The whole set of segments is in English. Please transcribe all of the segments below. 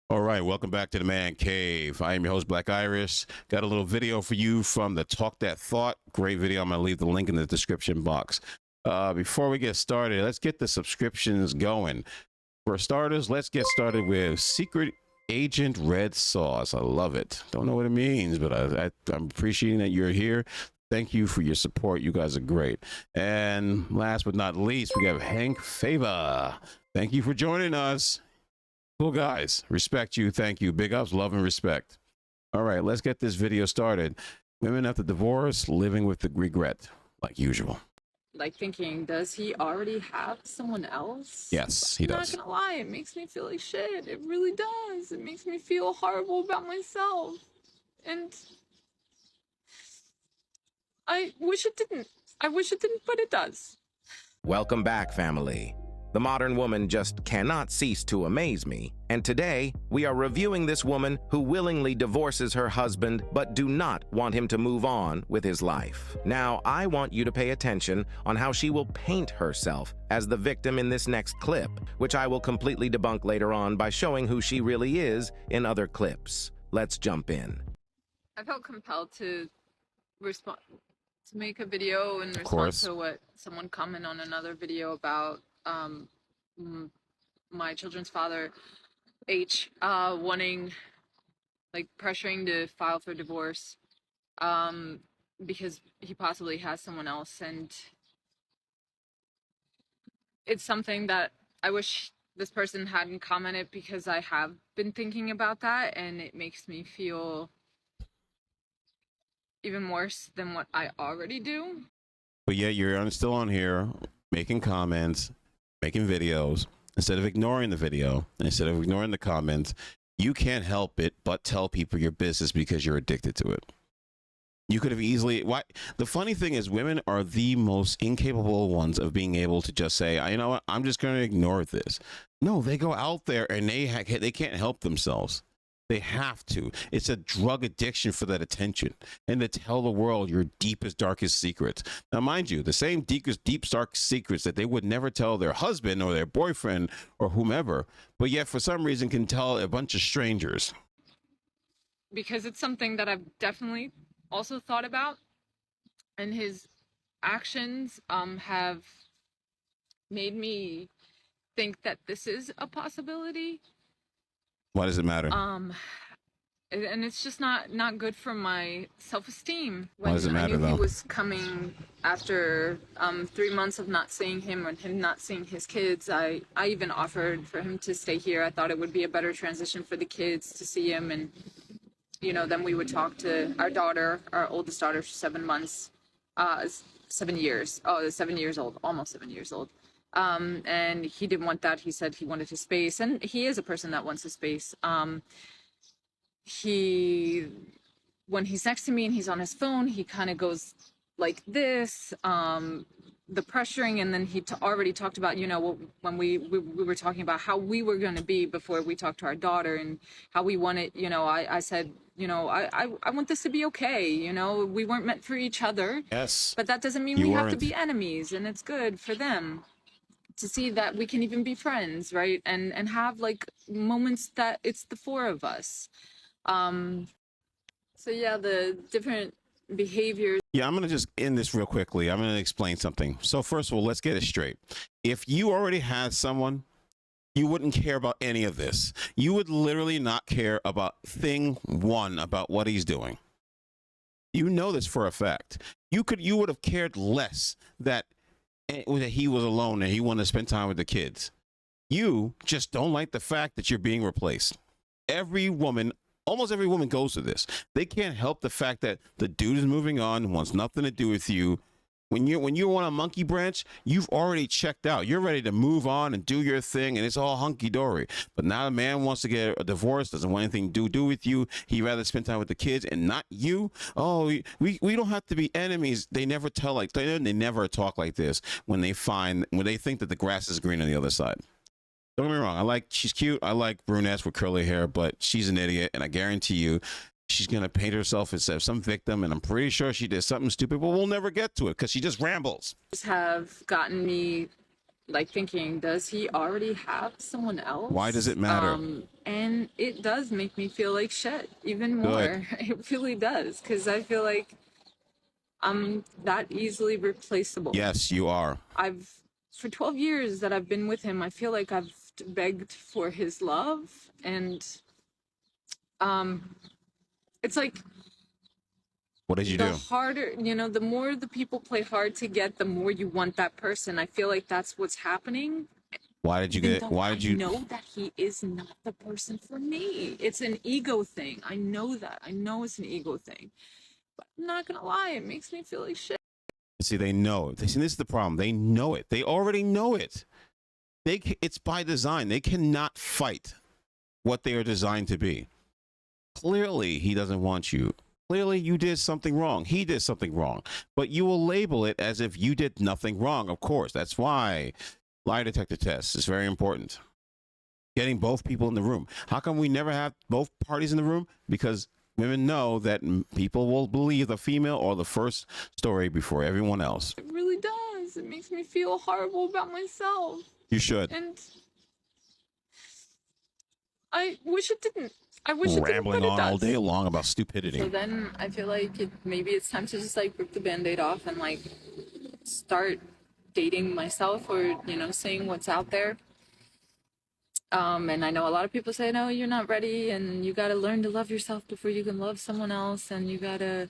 All right, welcome back to the Man Cave. I am your host, Black Iris. Got a little video for you from the Talk That Thought. Great video. I'm going to leave the link in the description box. Before we get started, let's get the subscriptions going. For starters, let's get started with Secret Agent Red Sauce. I love it. Don't know what it means, but I'm appreciating that you're here. Thank you for your support. You guys are great. And last but not least, we have Hank Favor. Thank you for joining us. Cool guys. Respect you. Thank you. Big ups, love, and respect. All right, let's get this video started. Women after divorce, living with the regret, like usual. Like thinking, does he already have someone else? Yes, he does. I'm not gonna lie, it makes me feel like shit. It really does. It makes me feel horrible about myself. And I wish it didn't. But it does. Welcome back, family. The modern woman just cannot cease to amaze me, and today we are reviewing this woman who willingly divorces her husband but do not want him to move on with his life. Now, I want you to pay attention on how she will paint herself as the victim in this next clip, which I will completely debunk later on by showing who she really is in other clips. Let's jump in. I felt compelled to make a video in response to what someone commented on another video about my children's father, H, wanting, like, pressuring to file for divorce because he possibly has someone else. And it's something that I wish this person hadn't commented, because I have been thinking about that, and it makes me feel even worse than what I already do. But yet you're still on here making comments, making videos. Instead of ignoring the video, instead of ignoring the comments, you can't help it but tell people your business because you're addicted to it. You could have easily... The funny thing is, women are the most incapable ones of being able to just say, you know what, I'm just going to ignore this. No, they go out there and they can't help themselves. They have to. It's a drug addiction for that attention, and to tell the world your deepest, darkest secrets. Now, mind you, the same deep, dark secrets that they would never tell their husband or their boyfriend or whomever, but yet for some reason can tell a bunch of strangers. Because it's something that I've definitely also thought about, and his actions have made me think that this is a possibility. Why does it matter? And it's just not good for my self-esteem. Why does it matter, though? He was coming after 3 months of not seeing him and him not seeing his kids. I even offered for him to stay here. I thought it would be a better transition for the kids to see him, and then we would talk to our daughter, our oldest daughter, 7 months, 7 years. Oh, 7 years old, almost 7 years old. And he didn't want that. He said he wanted his space, and he is a person that wants his space. When he's next to me and he's on his phone, he kind of goes like this, the pressuring, and then he already talked about, when we were talking about how we were going to be before we talked to our daughter, and how we wanted, I said, I want this to be okay. We weren't meant for each other. Yes. But that doesn't mean we have to be enemies, and it's good for them to see that we can even be friends, right? And have like moments that it's the four of us. So yeah, the different behaviors. Yeah, I'm going to just end this real quickly. I'm going to explain something. So first of all, let's get it straight. If you already had someone, you wouldn't care about any of this. You would literally not care about thing one about what he's doing. You know this for a fact. You would have cared less that he was alone and he wanted to spend time with the kids. You just don't like the fact that you're being replaced. Almost every woman goes to this. They can't help the fact that the dude is moving on, wants nothing to do with you. When you're on a monkey branch, you've already checked out. You're ready to move on and do your thing, and it's all hunky-dory. But now a man wants to get a divorce, doesn't want anything to do with you. He'd rather spend time with the kids and not you. Oh, we don't have to be enemies. They never they never talk like this when they think that the grass is green on the other side. Don't get me wrong. She's cute. I like brunettes with curly hair, but she's an idiot, and I guarantee you, she's going to paint herself as some victim, and I'm pretty sure she did something stupid, but we'll never get to it because she just rambles. Have gotten me like thinking, does he already have someone else? Why does it matter? And and it does make me feel like shit even more. It really does, because I feel like I'm that easily replaceable. Yes, you are. For 12 years that I've been with him, I feel like I've begged for his love, and it's like, What did you the do? harder, the more the people play hard to get, the more you want that person. I feel like that's what's happening. Why did you Even get? though Why did you? I know that he is not the person for me. It's an ego thing. I know that. I know it's an ego thing. But I'm not gonna lie, it makes me feel like shit. See, they know. See, this is the problem. They know it. They already know it. It's by design. They cannot fight what they are designed to be. Clearly, he doesn't want you. Clearly, you did something wrong. He did something wrong. But you will label it as if you did nothing wrong, of course. That's why lie detector tests is very important. Getting both people in the room. How come we never have both parties in the room? Because women know that people will believe the female or the first story before everyone else. It really does. It makes me feel horrible about myself. You should. And I wish it didn't. I wish it didn't, Rambling but it on does. all day long about stupidity. So then I feel like maybe it's time to just like rip the Band-Aid off and like start dating myself, or seeing what's out there. And I know a lot of people say, no, you're not ready, and you got to learn to love yourself before you can love someone else, and you got to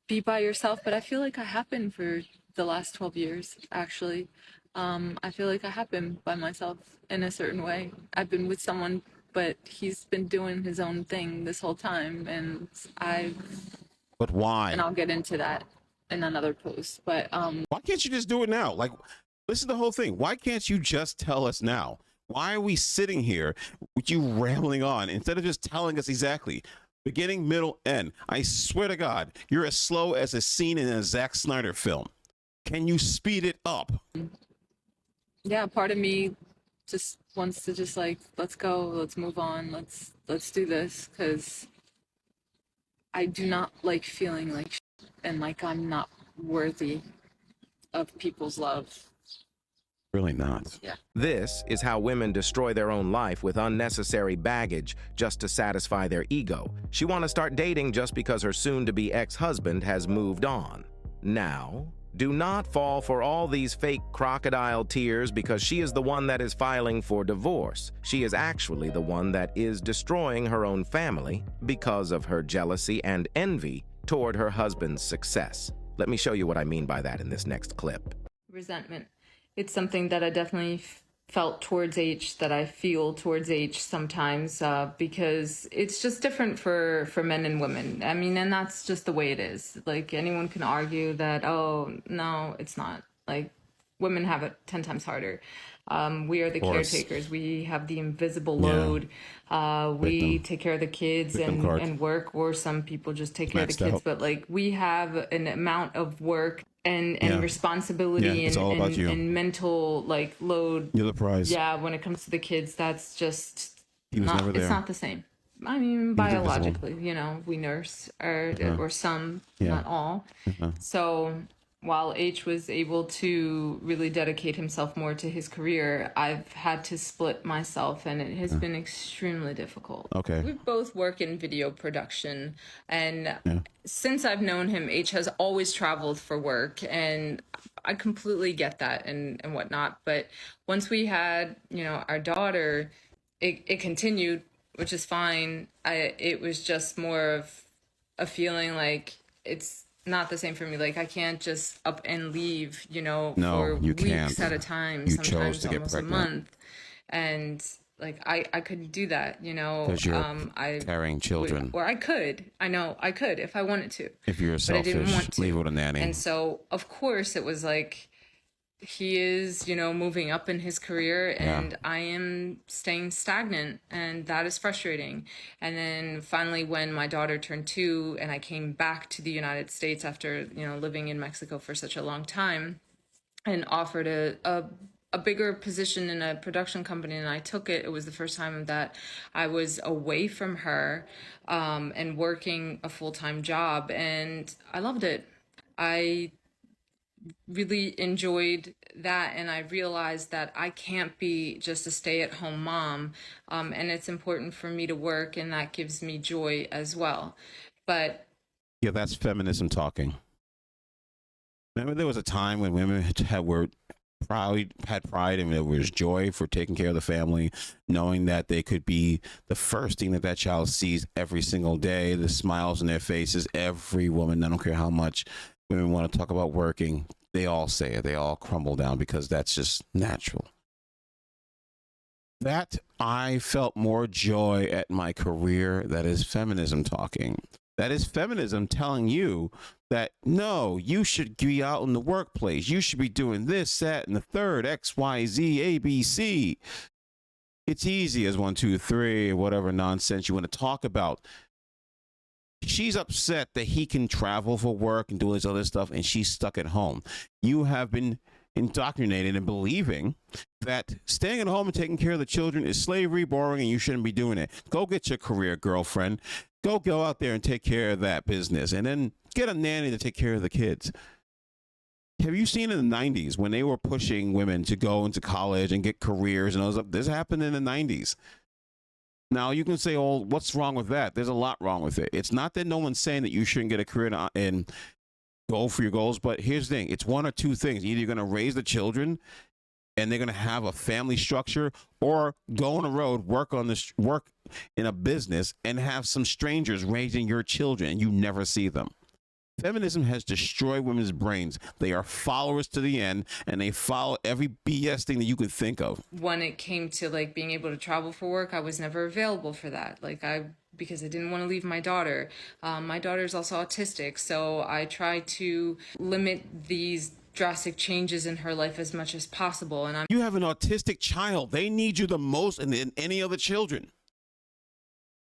be by yourself. But I feel like I have been for the last 12 years, actually. I feel like I have been by myself in a certain way. I've been with someone, but he's been doing his own thing this whole time, and But why? and I'll get into that in another post. But why can't you just do it now? Like, this is the whole thing. Why can't you just tell us now? Why are we sitting here with you rambling on instead of just telling us exactly beginning, middle, end? I swear to God, you're as slow as a scene in a Zack Snyder film. Can you speed it up? yeah, part of me just wants to just like, let's go, let's move on, let's do this, because I do not like feeling like shit and like I'm not worthy of people's love. Really not. Yeah. This is how women destroy their own life with unnecessary baggage just to satisfy their ego. She want to start dating just because her soon-to-be ex-husband has moved on. Now, do not fall for all these fake crocodile tears because she is the one that is filing for divorce. She is actually the one that is destroying her own family because of her jealousy and envy toward her husband's success. Let me show you what I mean by that in this next clip. Resentment. It's something that I definitely felt towards H, that I feel towards H sometimes, because it's just different for men and women. I mean, and that's just the way it is. Like, anyone can argue that, oh, no, it's not. Like, women have it 10 times harder. We are the caretakers. We have the invisible load. We take care of the kids and work, or some people just take care of the kids. But like, we have an amount of work and responsibility and mental like load. You're the prize. Yeah, when it comes to the kids, that's just never there. It's not the same. I mean, biologically, we nurse or some, not all. So while H was able to really dedicate himself more to his career, I've had to split myself, and it has been extremely difficult. Okay. We both work in video production, and since I've known him, H has always traveled for work, and I completely get that and whatnot. But once we had, our daughter, it continued, which is fine. It was just more of a feeling like it's not the same for me. Like, I can't just up and leave, for weeks at a time, sometimes almost a month. And like, I couldn't do that, Because you're carrying children. Or I could. I know I could if I wanted to. If you're selfish, but I didn't want to. leave it with a nanny. And so, of course, it was like, he is, moving up in his career, and I am staying stagnant, and that is frustrating. And then finally, when my daughter turned 2 and I came back to the United States after, living in Mexico for such a long time, and offered a bigger position in a production company, and I took it. It was the first time that I was away from her and working a full-time job, and I loved it. I really enjoyed that, and I realized that I can't be just a stay-at-home mom, and it's important for me to work, and that gives me joy as well. But Yeah, that's feminism talking. Remember, there was a time when women were proud, had pride, and there was joy for taking care of the family, knowing that they could be the first thing that that child sees every single day, the smiles on their faces. Every woman, I don't care how much women want to talk about working, they all say it. They all crumble down because that's just natural. That I felt more joy at my career. That is feminism talking. That is feminism telling you that no, you should be out in the workplace. You should be doing this, that, and the third, X, Y, Z, A, B, C. It's easy as 1, 2, 3, whatever nonsense you want to talk about. She's upset that he can travel for work and do this other stuff, and she's stuck at home. You have been indoctrinated in believing that staying at home and taking care of the children is slavery, boring, and you shouldn't be doing it. Go get your career, girlfriend. Go out there and take care of that business, and then get a nanny to take care of the kids. Have you seen in the 90s when they were pushing women to go into college and get careers and all this? This happened in the 90s. Now, you can say, oh, what's wrong with that? There's a lot wrong with it. It's not that no one's saying that you shouldn't get a career and go for your goals, but here's the thing. It's one or two things. Either you're going to raise the children and they're going to have a family structure, or go on the road, work in a business and have some strangers raising your children and you never see them. Feminism has destroyed women's brains. They are followers to the end, and they follow every BS thing that you could think of. when it came to like being able to travel for work, I was never available for that. Because I didn't want to leave my daughter. My daughter's also autistic, so I try to limit these drastic changes in her life as much as possible. And You have an autistic child. They need you the most than any other children.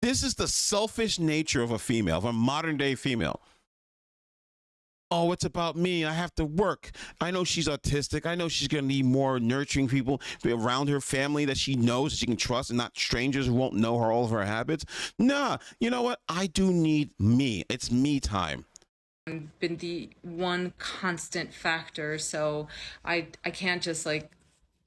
This is the selfish nature of a female, of a modern day female. Oh, it's about me. I have to work. I know she's autistic. I know she's going to need more nurturing people around her family that she knows, that she can trust, and not strangers who won't know her, all of her habits. Nah, you know what? I do need me. It's me time. been the one constant factor, so I can't just like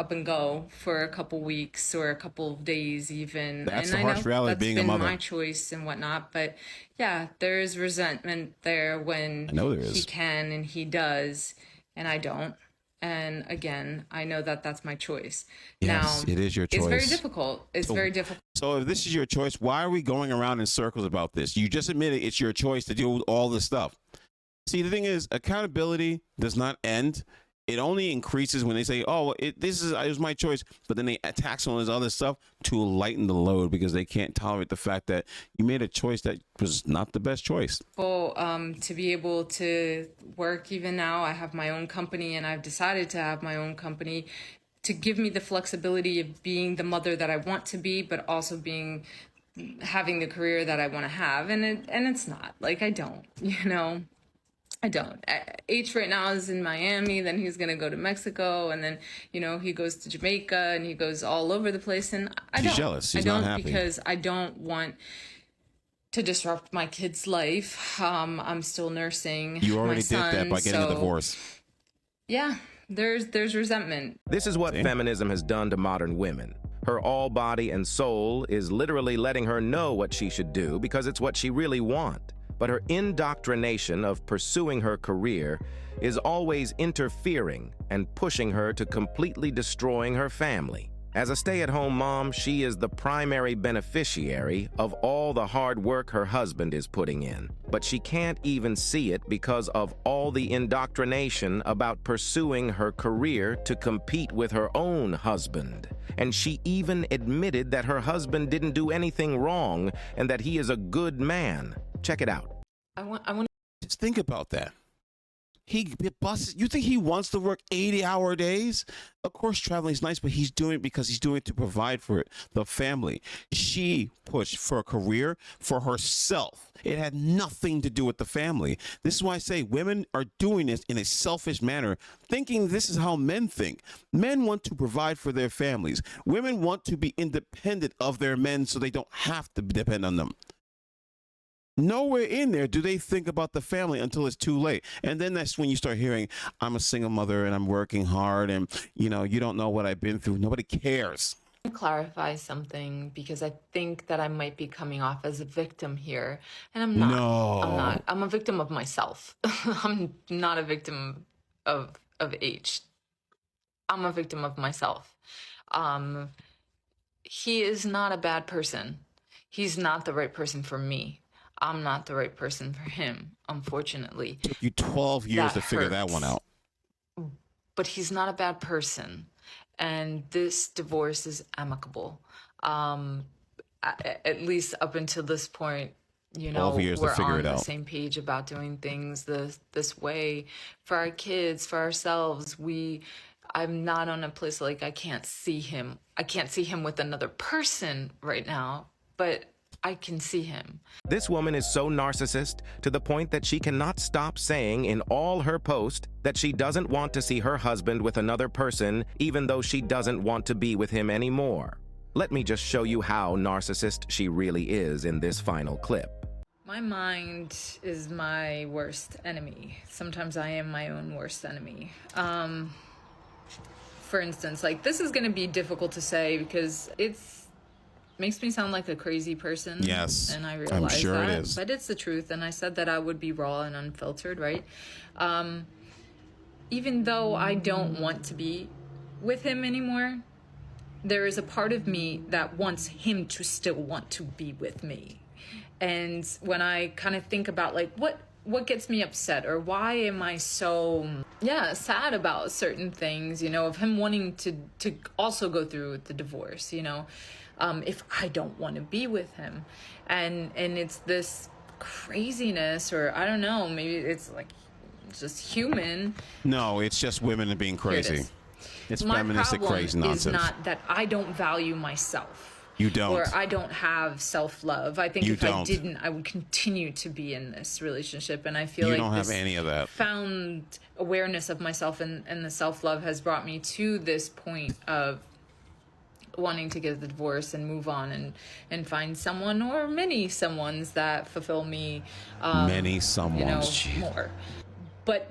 up and go for a couple weeks or a couple of days even. That's and the I harsh know reality of that's being a been mother. my choice and whatnot, but yeah, there is resentment there when I know there he is. can and he does and I don't. And again, I know that that's my choice. Yes, Now, it is your it's very choice. difficult. It's very difficult. So if this is your choice, why are we going around in circles about this? You just admitted it's your choice to deal with all this stuff. See, the thing is, accountability does not end. It only increases when they say, "Oh, it was my choice," but then they attack some of this other stuff to lighten the load because they can't tolerate the fact that you made a choice that was not the best choice. To be able to work even now. I have my own company and I've decided to have my own company to give me the flexibility of being the mother that I want to be, but also having the career that I want to have. And it's not like I don't, I don't. H right now is in Miami, then he's going to go to Mexico, and then, he goes to Jamaica, and he goes all over the place, and I She's don't. jealous. She's I don't not happy. because I don't want to disrupt my kid's life. I'm still nursing You already my son, did that by getting a so, divorce. Yeah, there's resentment. This is what feminism has done to modern women. Her all body and soul is literally letting her know what she should do because it's what she really wants. But her indoctrination of pursuing her career is always interfering and pushing her to completely destroying her family. As a stay-at-home mom, she is the primary beneficiary of all the hard work her husband is putting in. But she can't even see it because of all the indoctrination about pursuing her career to compete with her own husband. And she even admitted that her husband didn't do anything wrong and that he is a good man. Check it out. I want. Just think about that. He busts. You think he wants to work 80-hour days? Of course, traveling is nice, but he's doing it because he's doing it to provide for the family. She pushed for a career for herself. It had nothing to do with the family. This is why I say women are doing this in a selfish manner, thinking this is how men think. Men want to provide for their families. Women want to be independent of their men so they don't have to depend on them. Nowhere in there do they think about the family until it's too late. And then that's when you start hearing, I'm a single mother and I'm working hard and, you know, you don't know what I've been through. Nobody cares. Clarify something because I think that I might be coming off as a victim here, and I'm not. No. I'm not. I'm a victim of myself. I'm not a victim of H. I'm a victim of myself. He is not a bad person. He's not the right person for me. I'm not the right person for him, unfortunately. It took you 12 years That to figure that hurts. one out. But he's not a bad person. And this divorce is amicable. At least up until this point, you know, 12 years to we're figure on it the out. same page about doing things this way for our kids, for ourselves. I'm not on a place like I can't see him. I can't see him with another person right now, but I can see him. This woman is so narcissist to the point that she cannot stop saying in all her posts that she doesn't want to see her husband with another person, even though she doesn't want to be with him anymore. Let me just show you how narcissist she really is in this final clip. My mind is my worst enemy. Sometimes I am my own worst enemy. For instance, like, this is going to be difficult to say because makes me sound like a crazy person. Yes, and I realize I'm sure that, it is. but it's the truth. And I said that I would be raw and unfiltered, right? Even though I don't want to be with him anymore, there is a part of me that wants him to still want to be with me. And when I kind of think about like what gets me upset, or why am I so sad about certain things, you know, of him wanting to also go through the divorce, you know, if I don't want to be with him, and it's this craziness, or I don't know, maybe it's like just human. No, it's just women being crazy. It's My feministic problem crazy nonsense. is not that I don't value myself. You don't. Or I don't have self-love. I think You if don't. I didn't, I would continue to be in this relationship. And I feel You like don't have this any of that. found awareness of myself and the self-love has brought me to this point of wanting to get the divorce and move on and find someone, or many someones that fulfill me. Many someones. You know, Jeez. more. But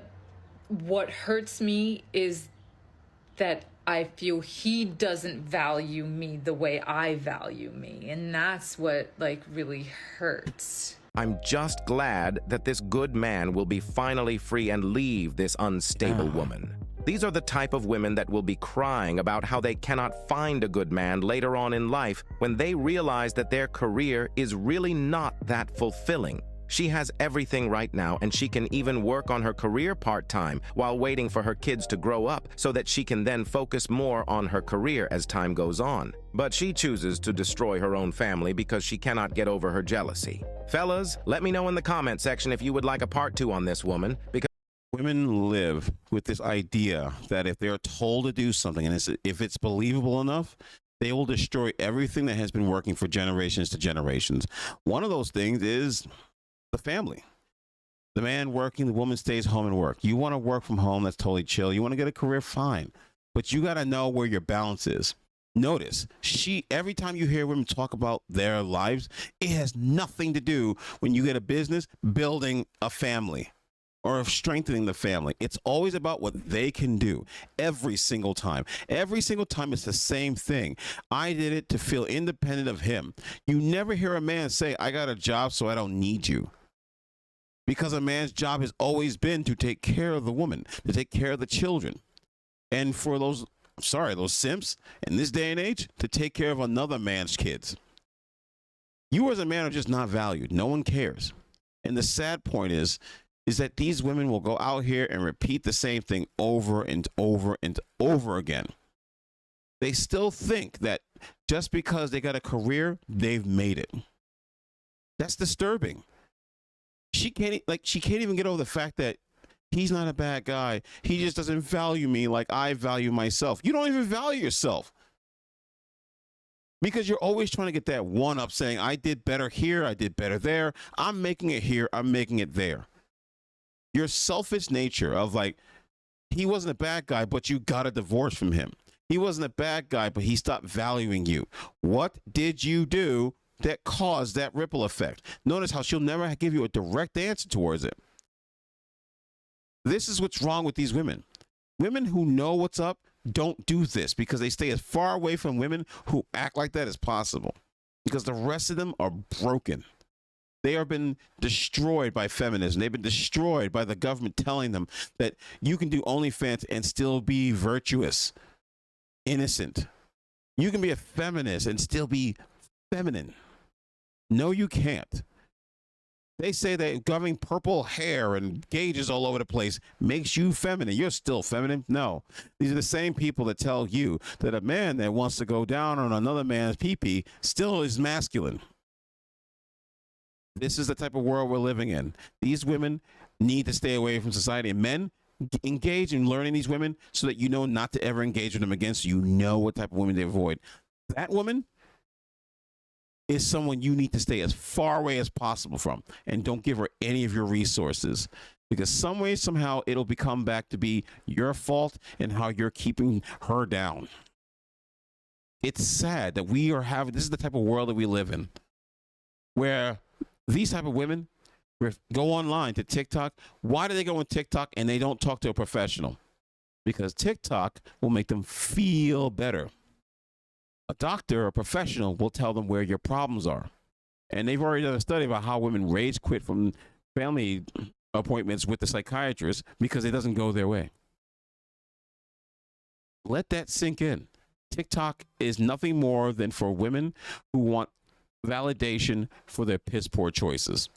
what hurts me is that I feel he doesn't value me the way I value me. And that's what like really hurts. I'm just glad that this good man will be finally free and leave this unstable woman. These are the type of women that will be crying about how they cannot find a good man later on in life when they realize that their career is really not that fulfilling. She has everything right now, and she can even work on her career part-time while waiting for her kids to grow up so that she can then focus more on her career as time goes on. But she chooses to destroy her own family because she cannot get over her jealousy. Fellas, let me know in the comment section if you would like a part 2 on this woman, because Women live with this idea that if they're told to do something, and if it's believable enough, they will destroy everything that has been working for generations to generations. One of those things is the family. The man working, the woman stays home and work. You want to work from home, that's totally chill. You want to get a career, fine. But you got to know where your balance is. Notice, every time you hear women talk about their lives, it has nothing to do when you get a business, building a family, or strengthening the family. It's always about what they can do every single time. Every single time it's the same thing. I did it to feel independent of him. You never hear a man say, I got a job so I don't need you. Because a man's job has always been to take care of the woman, to take care of the children. And for those simps in this day and age, to take care of another man's kids. You as a man are just not valued. No one cares. And the sad point is that these women will go out here and repeat the same thing over and over and over again. They still think that just because they got a career, they've made it. That's disturbing. She can't even get over the fact that he's not a bad guy. He just doesn't value me like I value myself. You don't even value yourself. Because you're always trying to get that one up saying, I did better here, I did better there. I'm making it here, I'm making it there. Your selfish nature of like, he wasn't a bad guy, but you got a divorce from him. He wasn't a bad guy, but he stopped valuing you. What did you do that caused that ripple effect. Notice how she'll never give you a direct answer towards it. This is what's wrong with these women. Women who know what's up don't do this because they stay as far away from women who act like that as possible, because the rest of them are broken. They have been destroyed by feminism. They've been destroyed by the government telling them that you can do OnlyFans and still be virtuous, innocent. You can be a feminist and still be feminine. No, you can't. They say that having purple hair and gauges all over the place makes you feminine. You're still feminine. No. These are the same people that tell you that a man that wants to go down on another man's pee-pee still is masculine. This is the type of world we're living in. These women need to stay away from society. And men, engage in learning these women so that you know not to ever engage with them again, so you know what type of women they avoid. That woman is someone you need to stay as far away as possible from, and don't give her any of your resources, because some way, somehow, it'll become back to be your fault and how you're keeping her down. It's sad that we are having, this is the type of world that we live in, where these type of women go online to TikTok. Why do they go on TikTok and they don't talk to a professional? Because TikTok will make them feel better. A doctor or a professional will tell them where your problems are. And they've already done a study about how women rage quit from family appointments with the psychiatrist because it doesn't go their way. Let that sink in. TikTok is nothing more than for women who want validation for their piss poor choices.